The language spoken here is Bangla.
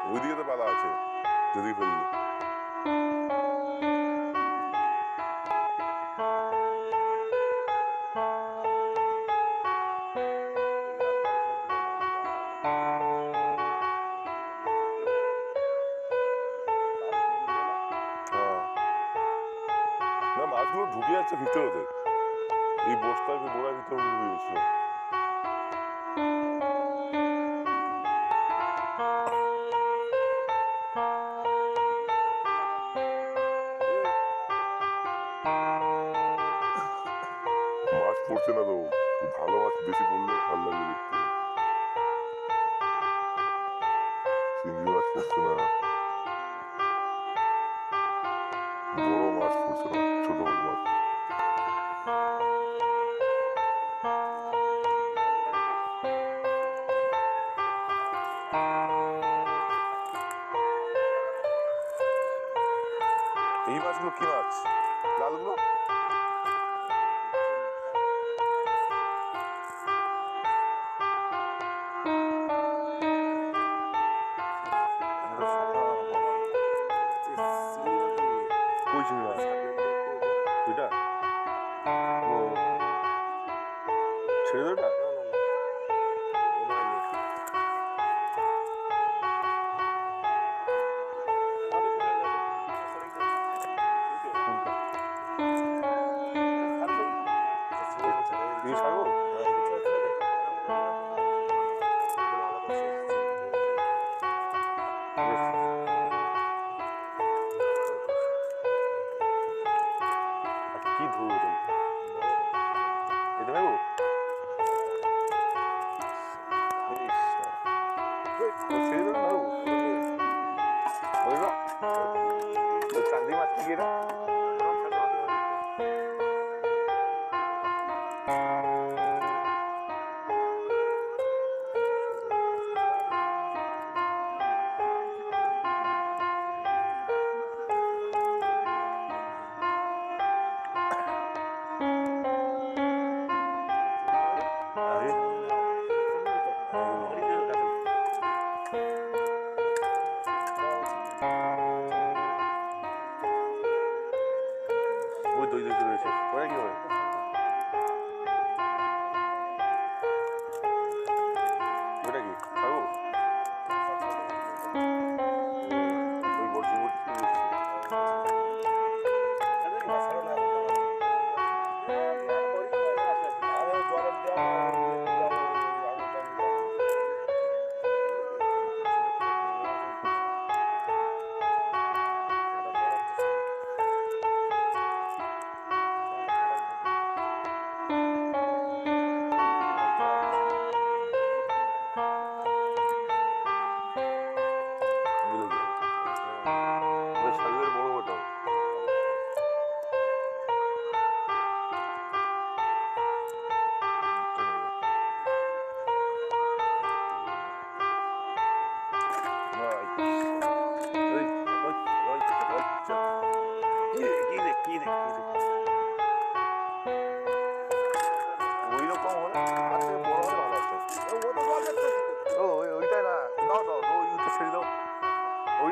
ওইদিকে তো পালা আছে যদি ফেললে না মাছগুলো ঢুকে যাচ্ছে ভিতরে এই বস্তায় বোড়ার ভিতরে ঢুকে গেছিল মাছ পড়ছে না তো ভালো মাছ বেশি পড়লে ভালো লাগবে দেখতে চিংড়ি মাছ পড়ছে না বড় মাছ পড়ছে না ছোট মাছ এই মাছগুলো কি মাছ লালগুলো এটা ও ছেড়ে দেবে কি ধরবো এটা নেবো ছেড়ে দেবে ভাবো চাঁদি মাছ কি এটা ওই দই দই রয়েছে ওরা কি হয় ওটা কি খাবো ওই বলছি ওইরকম হলে বড় হলে ভালো আছে ও ওইটাই না দাও দাও ওই ছেড়ে দাও ওই